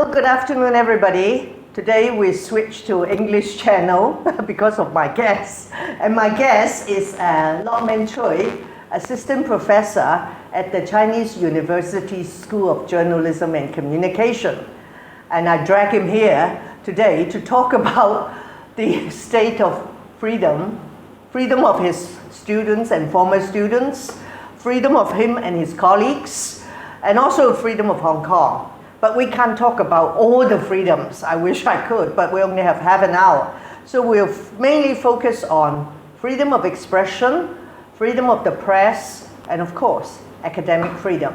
Hello, good afternoon, everybody. Today we switch to English channel because of my guest. And my guest is Lokman Tsui, Assistant Professor at the Chinese University School of Journalism and Communication. And I drag him here today to talk about the state of freedom of his students and former students, freedom of him and his colleagues, and also freedom of Hong Kong. But we can't talk about all the freedoms. I wish I could, but we only have half an hour. So we'll mainly focus on freedom of expression, freedom of the press, and of course, academic freedom.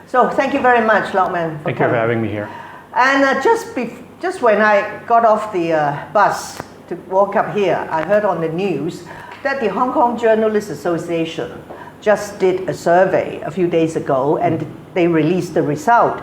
So thank you very much, Lokman. Thank you for having me here. And just when I got off the bus to walk up here, I heard on the news that the Hong Kong Journalists Association just did a survey a few days ago, and they released the result.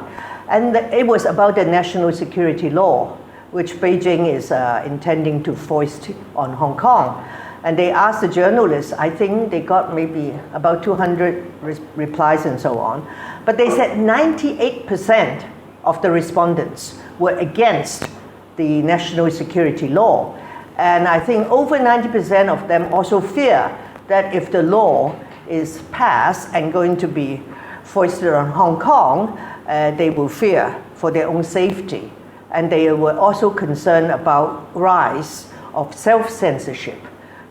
And it was about the national security law, which Beijing is intending to foist on Hong Kong. And they asked the journalists, I think they got maybe about 200 replies and so on. But they said 98% of the respondents were against the national security law. And I think over 90% of them also fear that if the law is passed and going to be foisted on Hong Kong, they will fear for their own safety. And they were also concerned about rise of self-censorship.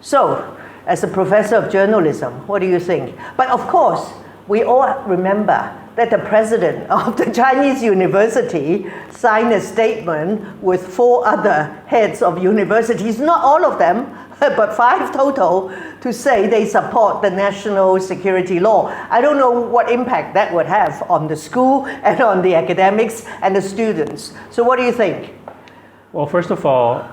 So, as a professor of journalism, what do you think? But of course, we all remember that the president of the Chinese university signed a statement with 4 other heads of universities, not all of them, but 5 total, to say they support the national security law. I don't know what impact that would have on the school and on the academics and the students. So what do you think? Well, first of all,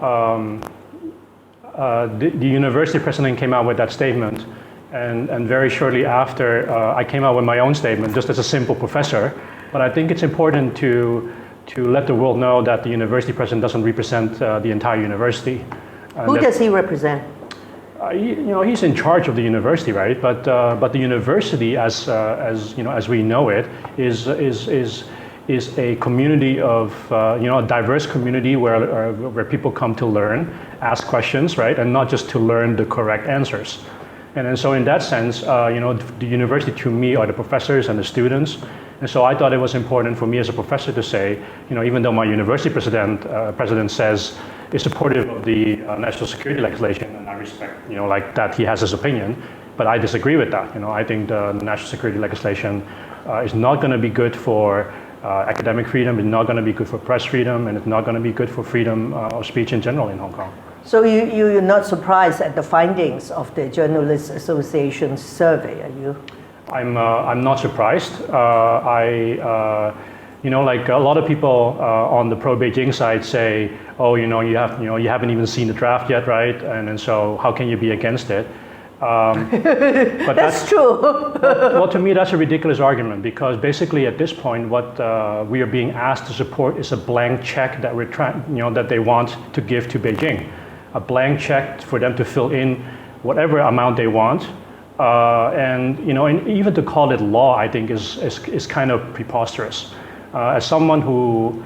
the university president came out with that statement, and very shortly after, I came out with my own statement, just as a simple professor. But I think it's important to let the world know that the university president doesn't represent the entire university. Who does he represent? He's in charge of the university, right? But the university, as we know it, is a community of a diverse community where people come to learn, ask questions, right, and not just to learn the correct answers. And so in that sense, the university to me are the professors and the students. And so I thought it was important for me as a professor to say, even though my university president says is supportive of the national security legislation, and I respect, like that he has his opinion, but I disagree with that. I think the national security legislation is not going to be good for academic freedom, it's not going to be good for press freedom, and it's not going to be good for freedom of speech in general in Hong Kong. So you're not surprised at the findings of the Journalists Association's survey, are you? I'm not surprised. Like a lot of people on the pro-Beijing side say, oh, you haven't even seen the draft yet, right? And so how can you be against it? But that's true. Well, to me, that's a ridiculous argument, because basically at this point, what we are being asked to support is a blank check that that they want to give to Beijing, a blank check for them to fill in whatever amount they want. And even to call it law, I think is kind of preposterous. As someone who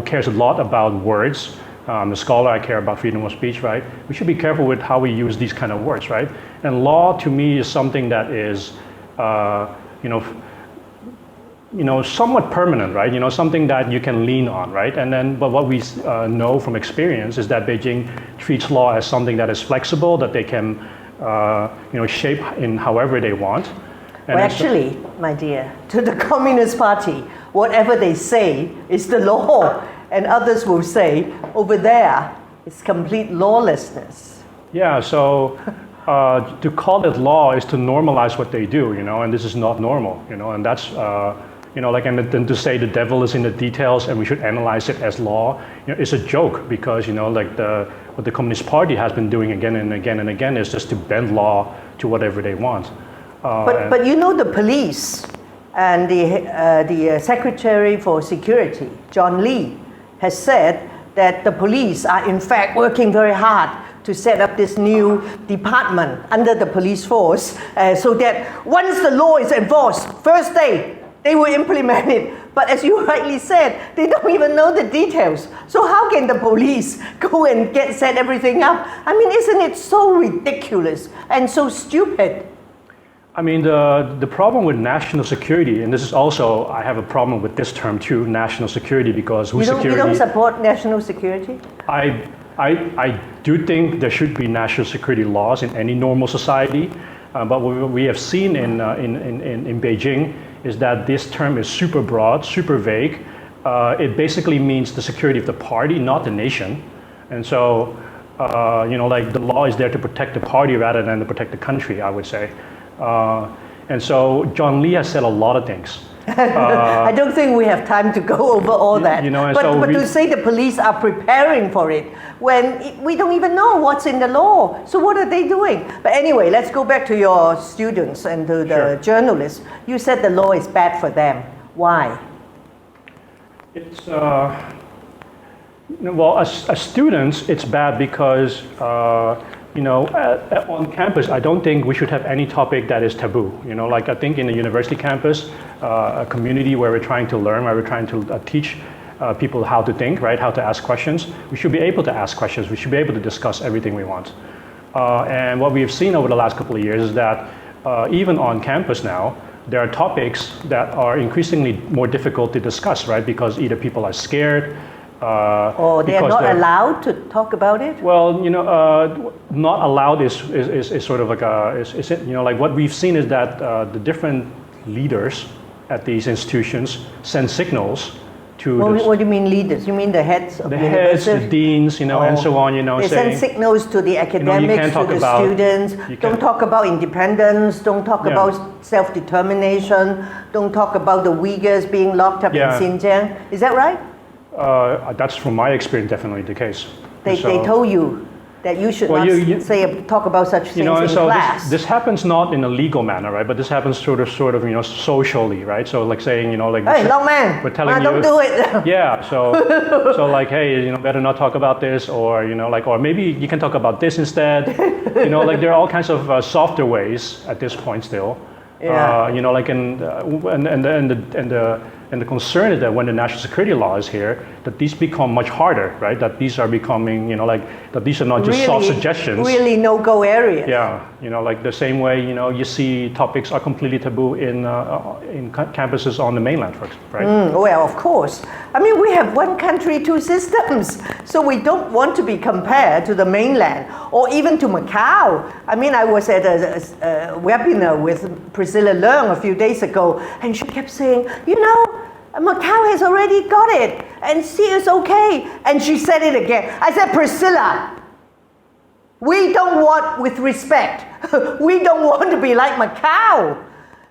cares a lot about words, a scholar, I care about freedom of speech, right? We should be careful with how we use these kind of words, right? And law to me is something that is, somewhat permanent, right? Something that you can lean on, right? But what we know from experience is that Beijing treats law as something that is flexible, that they can shape in however they want. And well, actually, my dear, to the Communist Party, whatever they say is the law, and others will say, over there, it's complete lawlessness. Yeah, so to call it law is to normalize what they do, and this is not normal, and that's, and then to say the devil is in the details and we should analyze it as law, it's a joke, because, what the Communist Party has been doing again and again and again is just to bend law to whatever they want. But the police and the Secretary for Security, John Lee, has said that the police are in fact working very hard to set up this new department under the police force so that once the law is enforced, first day, they will implement it. But as you rightly said, they don't even know the details. So how can the police go and set everything up? I mean, isn't it so ridiculous and so stupid? I mean, the problem with national security, and this is also, I have a problem with this term too, national security, because You don't support national security? I do think there should be national security laws in any normal society, but what we have seen in Beijing is that this term is super broad, super vague. It basically means the security of the party, not the nation. And so, like the law is there to protect the party rather than to protect the country, I would say. And so John Lee has said a lot of things. I don't think we have time to go over all that. But to say the police are preparing for it when we don't even know what's in the law. So what are they doing? But anyway, let's go back to your students and to the journalists. You said the law is bad for them. Why? It's well, as students, it's bad because on campus, I don't think we should have any topic that is taboo. Like I think in the university campus, a community where we're trying to learn, where we're trying to teach people how to think, right? How to ask questions. We should be able to ask questions. We should be able to discuss everything we want. And what we have seen over the last couple of years is that even on campus now, there are topics that are increasingly more difficult to discuss, right? Because either people are scared, or they are not allowed to talk about it? Well, not allowed is sort of like like what we've seen is that the different leaders at these institutions send signals to. What do you mean leaders? You mean the heads of the heads, the deans, and so on. They send signals to the academics, to the students. Don't talk about independence. Don't talk about self-determination. Don't talk about the Uyghurs being locked up in Xinjiang. Is that right? That's from my experience definitely the case. They told you that you should not talk about such things in class. This happens not in a legal manner, right? But this happens sort of socially, right? So like saying, like, hey, Lokman, we're telling you, don't do it. Yeah. So like, hey, better not talk about this, or or maybe you can talk about this instead. Like there are all kinds of softer ways at this point still. Yeah. Like and the concern is that when the national security law is here, that these become much harder, right? That these are becoming, that these are not just soft suggestions. Really no-go areas. Yeah, like the same way, you see topics are completely taboo in campuses on the mainland, right? Well, of course. I mean, we have one country, two systems. So we don't want to be compared to the mainland or even to Macau. I mean, I was at a webinar with Priscilla Leung a few days ago, and she kept saying, Macau has already got it, and see, it's okay. And she said it again. I said, Priscilla, we don't want, with respect, we don't want to be like Macau.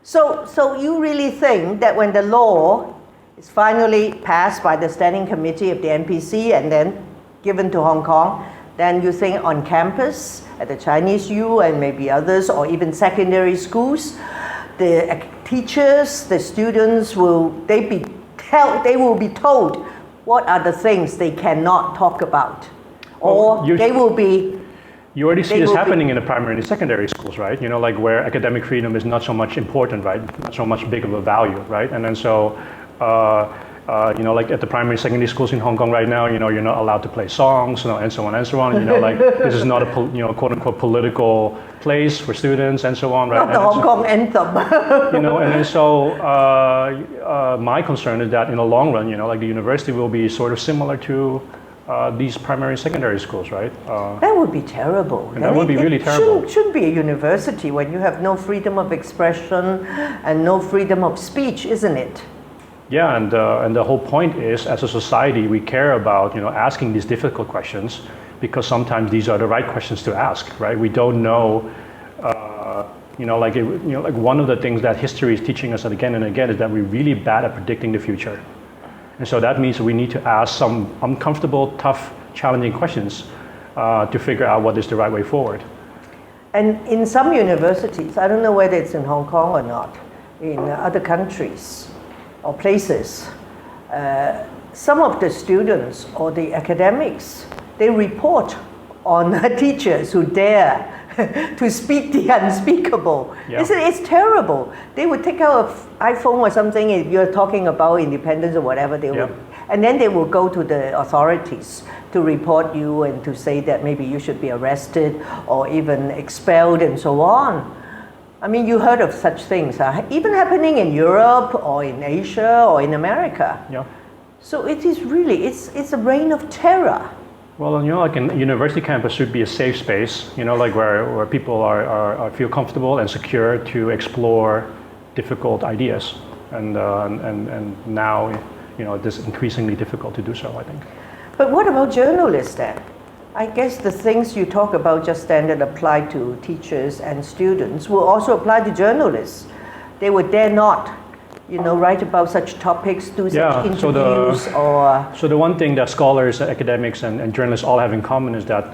So you really think that when the law is finally passed by the Standing Committee of the NPC and then given to Hong Kong, then you think on campus, at the Chinese U and maybe others, or even secondary schools, the teachers, the students will be told what are the things they cannot talk about, or they will be. You already see this happening in the primary and secondary schools, right? Like where academic freedom is not so much important, right? Not so much big of a value, right? And then so, like at the primary and secondary schools in Hong Kong right now, you're not allowed to play songs, and so on and so on. Like this is not a quote unquote political place for students and so on, right? Not the Hong Kong anthem. And then so my concern is that in the long run, like the university will be sort of similar to these primary and secondary schools, right? That would be terrible. And that would be really terrible. Shouldn't be a university when you have no freedom of expression and no freedom of speech, isn't it? Yeah, and the whole point is, as a society, we care about asking these difficult questions because sometimes these are the right questions to ask, right? We don't know, like one of the things that history is teaching us again and again is that we're really bad at predicting the future, and so that means we need to ask some uncomfortable, tough, challenging questions to figure out what is the right way forward. And in some universities, I don't know whether it's in Hong Kong or not, in other countries or places, some of the students or the academics, they report on teachers who dare to speak the unspeakable. Yeah. It's terrible. They would take out an iPhone or something, if you're talking about independence or whatever, and then they will go to the authorities to report you and to say that maybe you should be arrested or even expelled and so on. I mean, you heard of such things, even happening in Europe or in Asia or in America. Yeah. So it is really, it's a reign of terror. Well, like a university campus should be a safe space, like where people feel comfortable and secure to explore difficult ideas. And now, it is increasingly difficult to do so, I think. But what about journalists then? I guess the things you talk about just then that apply to teachers and students will also apply to journalists. They would dare not, write about such topics, do such interviews So the one thing that scholars, academics, and journalists all have in common is that,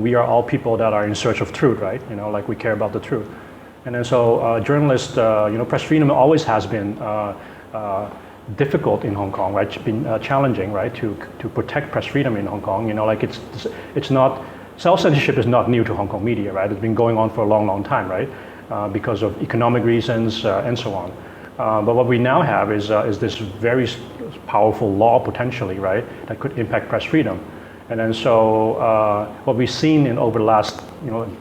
we are all people that are in search of truth, right? Like we care about the truth. And then so journalists, press freedom always has been difficult in Hong Kong, right? It's been challenging, right, to protect press freedom in Hong Kong. Like it's not, self-censorship is not new to Hong Kong media, right? It's been going on for a long, long time, right? Because of economic reasons and so on. But what we now have is this very powerful law potentially, right, that could impact press freedom. And then so what we've seen over the last,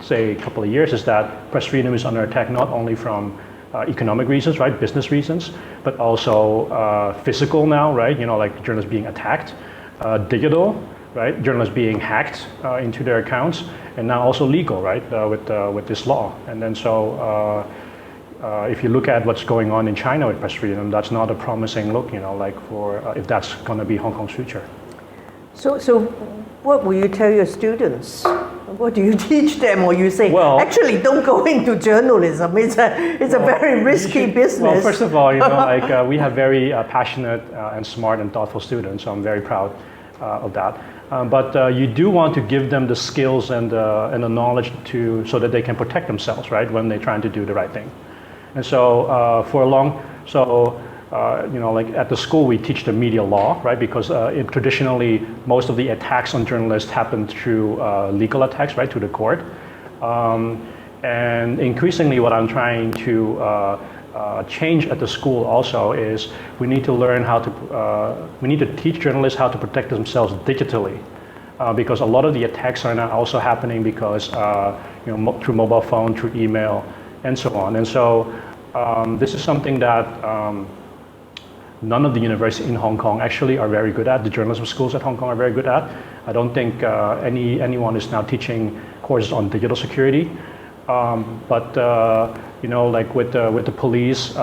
say a couple of years is that press freedom is under attack not only from economic reasons, right, business reasons, but also physical now, right, like journalists being attacked, digital, right, journalists being hacked into their accounts, and now also legal, right, with this law. And then so if you look at what's going on in China with press freedom, that's not a promising look, like for if that's going to be Hong Kong's future. So what will you tell your students? What do you teach them, or you say, well, actually don't go into journalism, it's a very risky business? Well, first of all, like we have very passionate and smart and thoughtful students, so I'm very proud of that. But you do want to give them the skills and the knowledge so that they can protect themselves, right, when they're trying to do the right thing. And so like at the school we teach the media law, right? Because traditionally most of the attacks on journalists happen through legal attacks, right, to the court. And increasingly what I'm trying to change at the school also is we need to learn we need to teach journalists how to protect themselves digitally. Because a lot of the attacks are now also happening because through mobile phone, through email, and so on. And so this is something that none of the universities in Hong Kong actually are very good at. The journalism schools at Hong Kong are very good at. I don't think anyone is now teaching courses on digital security. But like with the police,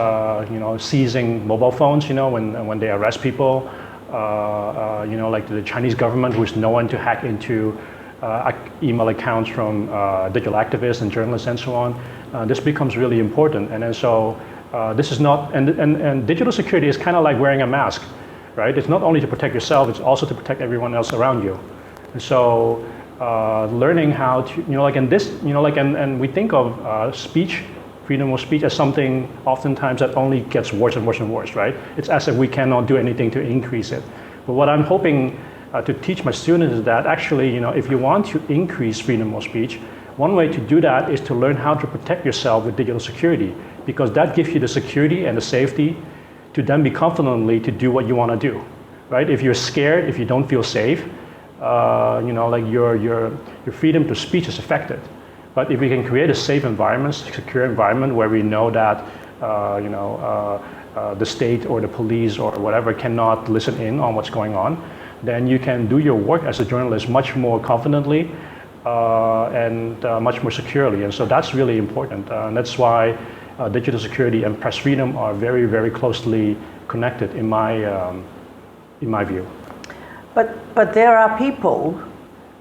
seizing mobile phones, when they arrest people, like the Chinese government, who is known to hack into email accounts from digital activists and journalists and so on. This becomes really important. And then so this is not, and digital security is kind of like wearing a mask, right? It's not only to protect yourself, it's also to protect everyone else around you. And so learning how to, and we think of speech, freedom of speech as something oftentimes that only gets worse and worse and worse, right? It's as if we cannot do anything to increase it. But what I'm hoping to teach my students is that actually, if you want to increase freedom of speech, one way to do that is to learn how to protect yourself with digital security, because that gives you the security and the safety to then be confidently to do what you want to do, right? If you're scared, if you don't feel safe, like your freedom to speech is affected. But if we can create a safe environment, secure environment where we know that the state or the police or whatever cannot listen in on what's going on, then you can do your work as a journalist much more confidently and much more securely. And so that's really important. And that's why digital security and press freedom are very, very closely connected in my view. But there are people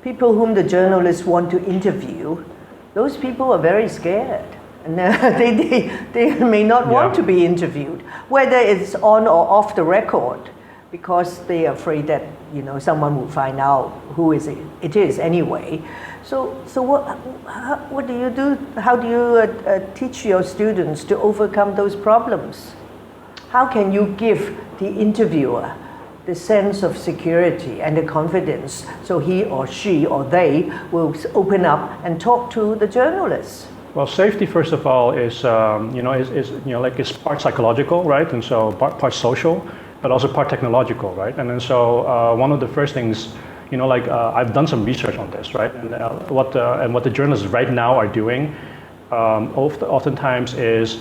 whom the journalists want to interview. Those people are very scared. And they may not want to be interviewed, whether it's on or off the record, because they are afraid that someone will find out who it is anyway. So what do you do? How do you teach your students to overcome those problems? How can you give the interviewer the sense of security and the confidence, so he or she or they will open up and talk to the journalists? Well, safety, first of all, is it's part psychological, right, and so part social, but also part technological, right, and then so one of the first things, I've done some research on this, right, and what the journalists right now are doing, oftentimes is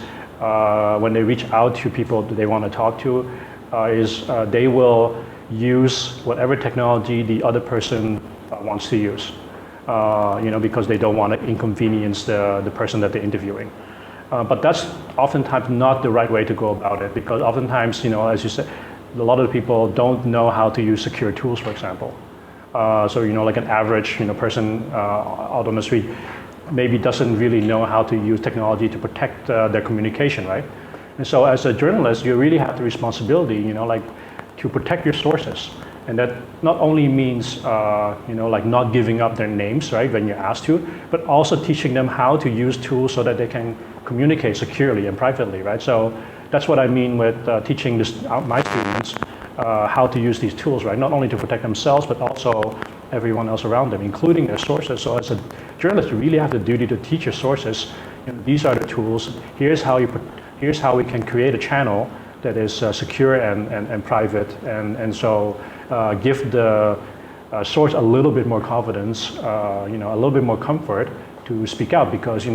when they reach out to people that they want to talk to, they will use whatever technology the other person wants to use, because they don't want to inconvenience the person that they're interviewing. But that's oftentimes not the right way to go about it, because oftentimes, as you said, a lot of people don't know how to use secure tools, for example. So, like an average, person out on the street maybe doesn't really know how to use technology to protect their communication, right? And so as a journalist, you really have the responsibility, to protect your sources. And that not only means, not giving up their names, right, when you're asked to, but also teaching them how to use tools so that they can communicate securely and privately, right? So that's what I mean with teaching my students how to use these tools, right? Not only to protect themselves, but also everyone else around them, including their sources. So as a journalist, you really have the duty to teach your sources. These are the tools. Here's how we can create a channel that is secure and private, and so give the source a little bit more confidence, a little bit more comfort to speak out, because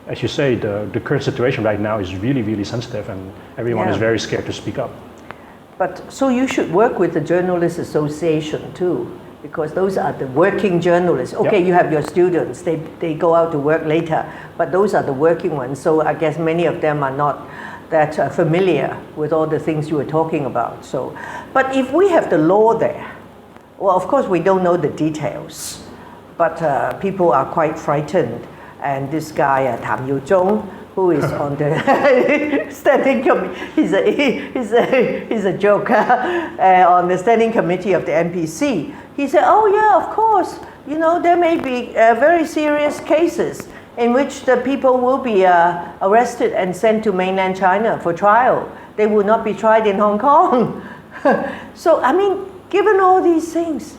as you say, the current situation right now is really, really sensitive, and everyone is very scared to speak up. But so you should work with the Journalists Association too, because those are the working journalists. Okay, you have your students, they go out to work later, but those are the working ones. So I guess many of them are not that familiar with all the things you were talking about. So, but if we have the law there, well, of course we don't know the details, but people are quite frightened. And this guy, Tham Yu-zhong, who is on the standing committee, he's a joker, on the standing committee of the NPC. He said, oh yeah, of course, there may be very serious cases in which the people will be arrested and sent to mainland China for trial. They will not be tried in Hong Kong. So, given all these things,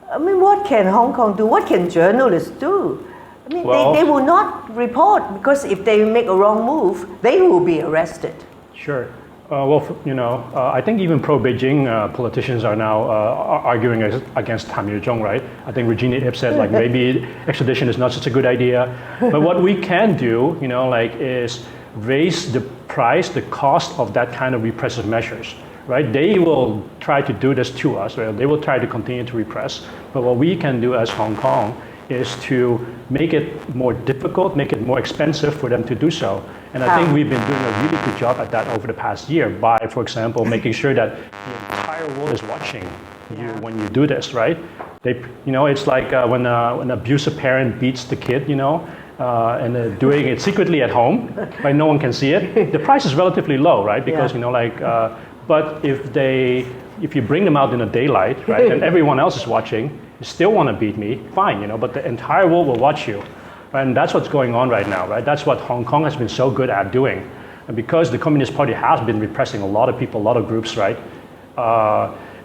what can Hong Kong do? What can journalists do? They will not report, because if they make a wrong move, they will be arrested. Sure. I think even pro-Beijing politicians are now arguing against Tham Yu-zhong, right? I think Regina Ip said, maybe extradition is not such a good idea. But what we can do, is raise the price, the cost of that kind of repressive measures, right? They will try to do this to us, right? They will try to continue to repress. But what we can do as Hong Kong is to make it more difficult, make it more expensive for them to do so. And I think we've been doing a really good job at that over the past year by, for example, making sure that the entire world is watching you when you do this, right? It's like when an abusive parent beats the kid, and they're doing it secretly at home, right? No one can see it. The price is relatively low, right? Because, but if you bring them out in the daylight, right, and everyone else is watching, you still want to beat me, fine, but the entire world will watch you. And that's what's going on right now, right? That's what Hong Kong has been so good at doing. And because the Communist Party has been repressing a lot of people, a lot of groups, right?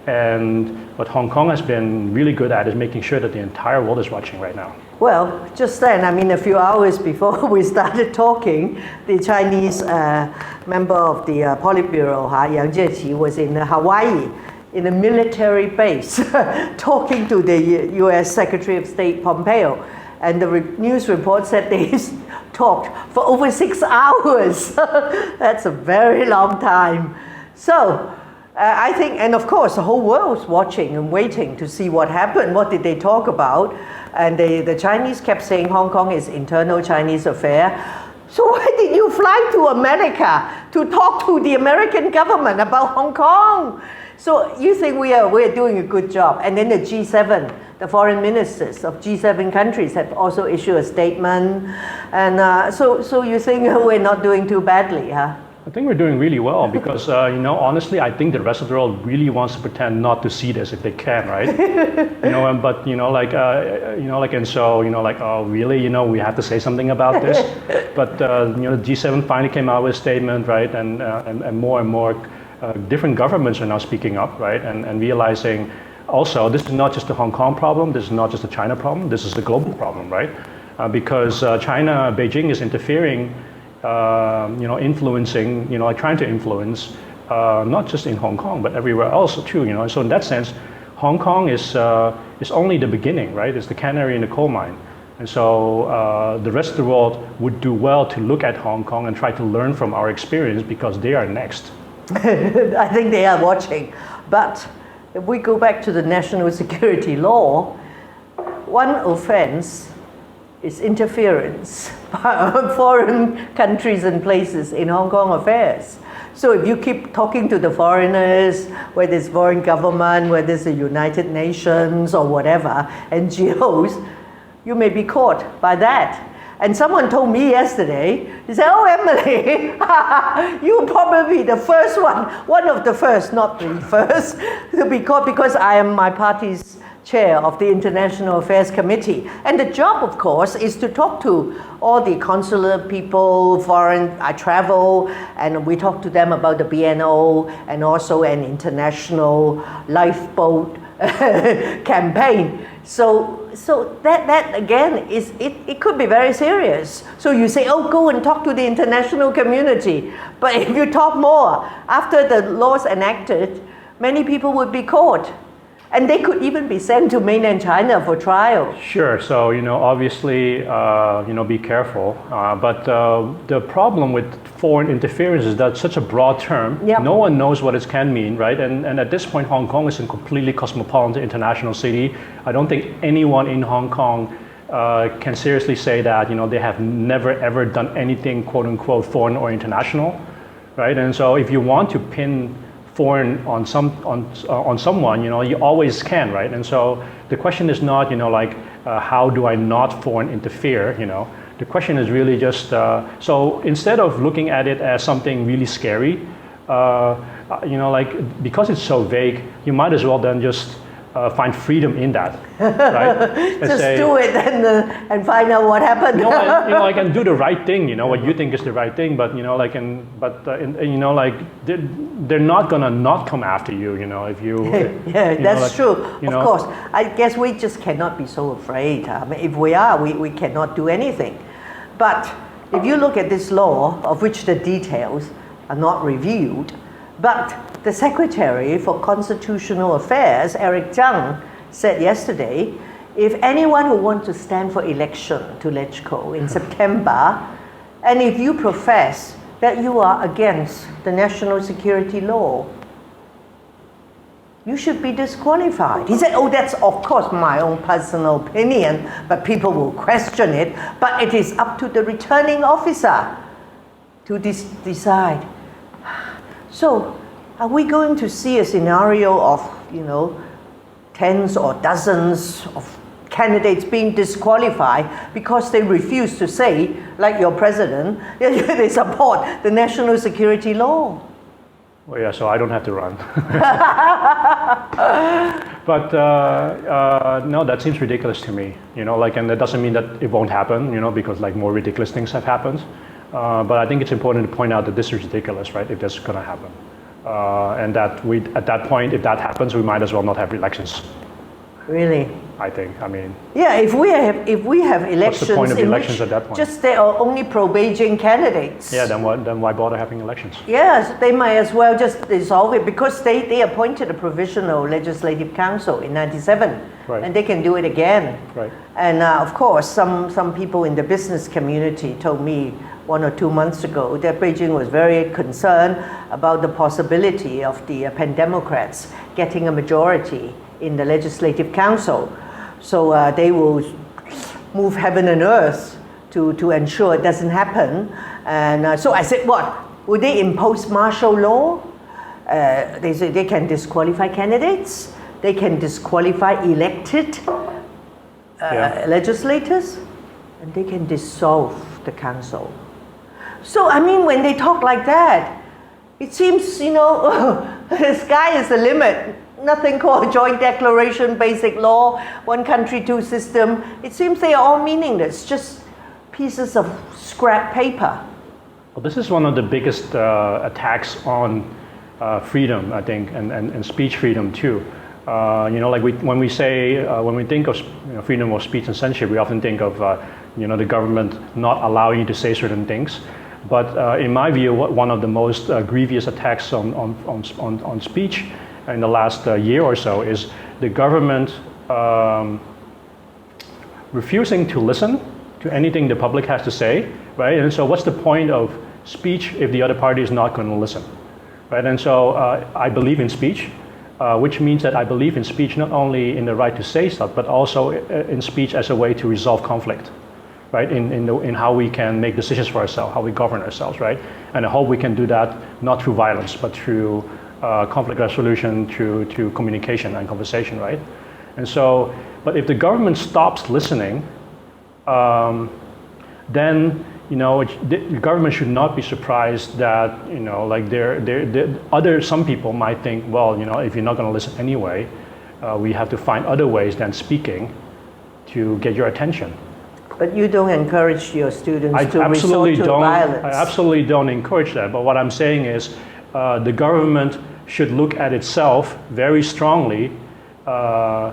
And what Hong Kong has been really good at is making sure that the entire world is watching right now. Well, just then, a few hours before we started talking, the Chinese member of the Politburo, Yang Jieqi, was in Hawaii, in a military base, talking to the US Secretary of State Pompeo. And the news report said they talked for over 6 hours. That's a very long time. So I think, and of course, the whole world's watching and waiting to see what happened. What did they talk about? And the Chinese kept saying Hong Kong is internal Chinese affair. So why did you fly to America to talk to the American government about Hong Kong? So you think we're doing a good job. And then the G7, the foreign ministers of G7 countries have also issued a statement. And so you think we're not doing too badly, huh? I think we're doing really well because, honestly, I think the rest of the world really wants to pretend not to see this if they can, right? And so, oh, really, we have to say something about this. But, the G7 finally came out with a statement, right? And more different governments are now speaking up, right, and realizing also this is not just a Hong Kong problem, this is not just a China problem, this is a global problem, right? Because China, Beijing is interfering, influencing, like trying to influence, not just in Hong Kong, but everywhere else too, So in that sense, Hong Kong is only the beginning, right? It's the canary in the coal mine. And so the rest of the world would do well to look at Hong Kong and try to learn from our experience because they are next. I think they are watching. But if we go back to the national security law, one offense is interference by foreign countries and places in Hong Kong affairs. So if you keep talking to the foreigners, whether it's foreign government, whether it's the United Nations or whatever, NGOs, you may be caught by that. And someone told me yesterday, he said, oh, Emily, you'll probably be the first one of the first, not the first, to be caught because I am my party's chair of the International Affairs Committee. And the job, of course, is to talk to all the consular people, I travel, and we talk to them about the BNO and also an international lifeboat campaign. So that again it could be very serious. So you say, oh, go and talk to the international community. But if you talk more, after the laws enacted, many people would be caught. And they could even be sent to mainland China for trial. Sure. So, obviously, be careful. But the problem with foreign interference is that it's such a broad term. Yep. No one knows what it can mean, right? And at this point, Hong Kong is a completely cosmopolitan international city. I don't think anyone in Hong Kong can seriously say that, they have never, ever done anything, quote unquote, foreign or international, right? And so if you want to pin foreign on someone, you always can, right? And so the question is not, how do I not foreign interfere, The question is really just, so instead of looking at it as something really scary, because it's so vague, you might as well then just find freedom in that, right? Just say, do it and find out what happened. I can do the right thing, what you think is the right thing, but they're not gonna not come after you, if you. Yeah, that's true. Of course, I guess we just cannot be so afraid. If we are, we cannot do anything. But if you look at this law, of which the details are not reviewed, but the Secretary for Constitutional Affairs, Eric Zhang, said yesterday, if anyone who wants to stand for election to LegCo in September, and if you profess that you are against the national security law, you should be disqualified. He said, oh, that's of course my own personal opinion, but people will question it, but it is up to the returning officer to decide. So, are we going to see a scenario of, tens or dozens of candidates being disqualified because they refuse to say, like your president, they support the national security law? Well, yeah, so I don't have to run. But no, that seems ridiculous to me, and that doesn't mean that it won't happen, because more ridiculous things have happened. But I think it's important to point out that this is ridiculous, right, if that's going to happen. And that at that point, if that happens, we might as well not have elections. Really? I think. Yeah, if we have elections, what's the point of elections at that point? Just there are only pro-Beijing candidates. Yeah, then why bother having elections? Yes, they might as well just dissolve it because they appointed a provisional legislative council in '97, right. And they can do it again. Right. And of course, some people in the business community told me 1 or 2 months ago that Beijing was very concerned about the possibility of the Pan-Democrats getting a majority in the Legislative Council. So they will move heaven and earth to ensure it doesn't happen. And so I said, what? Would they impose martial law? They say they can disqualify candidates. They can disqualify elected legislators. And they can dissolve the council. So, when they talk like that, it seems, the sky is the limit. Nothing called joint declaration, basic law, one country, two system. It seems they are all meaningless, just pieces of scrap paper. Well, this is one of the biggest attacks on freedom, I think, and speech freedom too. When we think of freedom of speech and censorship, we often think of the government not allowing you to say certain things. But in my view, one of the most grievous attacks on speech in the last year or so is the government refusing to listen to anything the public has to say, right? And so what's the point of speech if the other party is not going to listen, right? And so I believe in speech, which means that I believe in speech not only in the right to say stuff, but also in speech as a way to resolve conflict, right? In how we can make decisions for ourselves, how we govern ourselves, right? And I hope we can do that not through violence, but through conflict resolution, through communication and conversation, right? And so, but if the government stops listening, then the government should not be surprised that some people might think, well, if you're not going to listen anyway, we have to find other ways than speaking to get your attention. But you don't encourage your students to resort to violence. I absolutely don't encourage that. But what I'm saying is, the government should look at itself very strongly for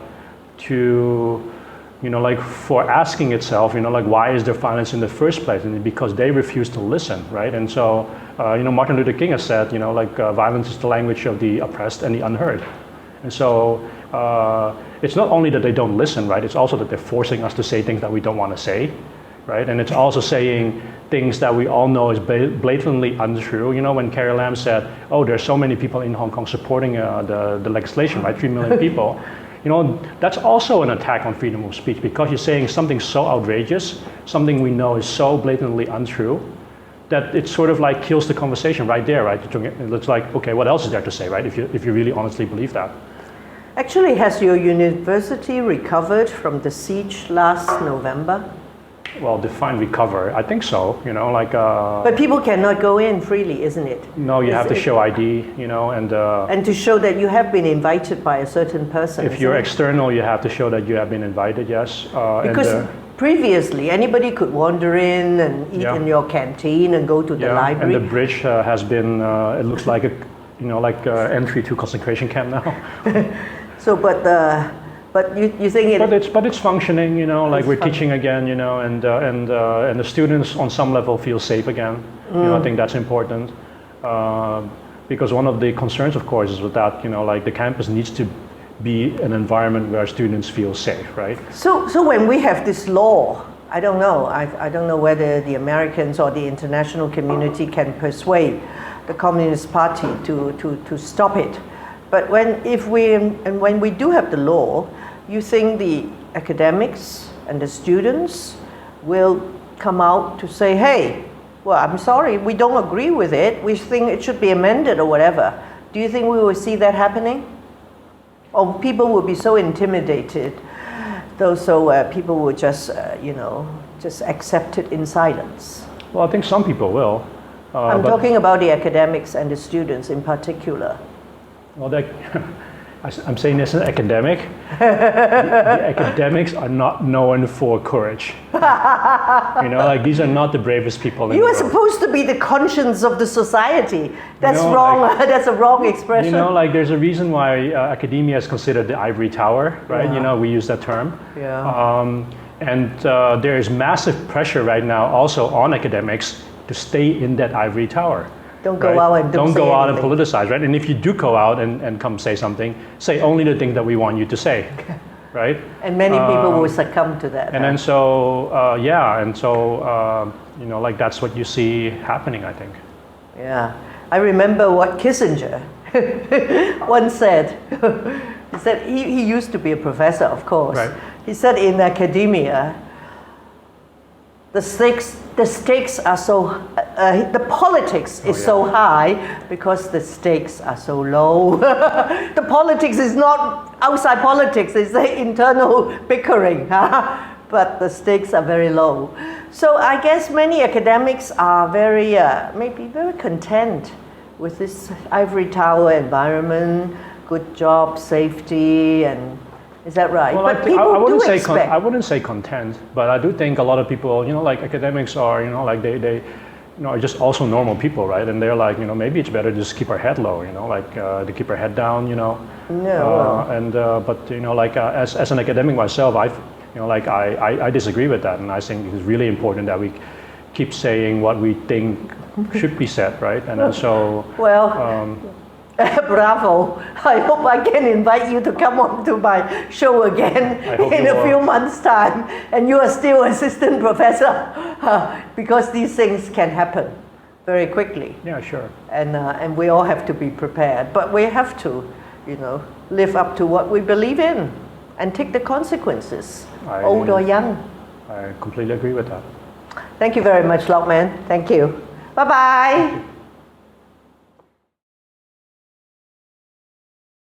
asking itself, why is there violence in the first place? And because they refuse to listen, right? And so, Martin Luther King has said, violence is the language of the oppressed and the unheard. And so, it's not only that they don't listen, right? It's also that they're forcing us to say things that we don't want to say, right? And it's also saying things that we all know is blatantly untrue. When Carrie Lam said, oh, there's so many people in Hong Kong supporting the legislation, right? 3 million people. That's also an attack on freedom of speech, because you're saying something so outrageous, something we know is so blatantly untrue, that it sort of like kills the conversation right there, right? It's like, okay, what else is there to say, right? If you really honestly believe that. Actually, has your university recovered from the siege last November? Well, define recover. I think so. But people cannot go in freely, isn't it? No, you have to show ID. And to show that you have been invited by a certain person. If you're external, you have to show that you have been invited. Yes. Because previously, anybody could wander in and eat in your canteen and go to the library. And the bridge has been. It looks like entry to concentration camp now. So, but you think it? But it's functioning, we're teaching again, and the students on some level feel safe again. I think that's important, because one of the concerns, of course, is that the campus needs to be an environment where students feel safe, right? So when we have this law, I don't know. I don't know whether the Americans or the international community can persuade the Communist Party to stop it. But when we do have the law, you think the academics and the students will come out to say, hey, well, I'm sorry, we don't agree with it. We think it should be amended or whatever. Do you think we will see that happening? Or people will be so intimidated, so people will just accept it in silence? Well, I think some people will. I'm talking about the academics and the students in particular. Well, I'm saying this as an academic. The academics are not known for courage. These are not the bravest people in the world. You are supposed to be the conscience of the society. That's wrong. That's a wrong expression. There's a reason why academia is considered the ivory tower, right? Yeah. We use that term. Yeah. And there is massive pressure right now also on academics to stay in that ivory tower. Don't go out and don't go out and politicize, right? And if you do go out and come say something, say only the thing that we want you to say, right? And many people will succumb to that. And then that's what you see happening, I think. Yeah, I remember what Kissinger once said. He said he used to be a professor, of course. Right. He said in academia, the stakes are so, the politics is so high because the stakes are so low. The politics is not outside politics, it's the internal bickering, but the stakes are very low. So I guess many academics are maybe very content with this ivory tower environment, good job, safety, and is that right? Well, but people I wouldn't say content, but I do think a lot of people, academics are, are just also normal people, right? And they're like, maybe it's better to just keep our head low, to keep our head down, But as an academic myself, I disagree with that, and I think it's really important that we keep saying what we think should be said, right? And then so bravo. I hope I can invite you to come on to my show again in a few months' time, and you are still assistant professor, because these things can happen very quickly. Yeah, sure. And we all have to be prepared, but we have to, live up to what we believe in and take the consequences, old or young. I completely agree with that. Thank you very much, Lokman. Thank you. Bye-bye.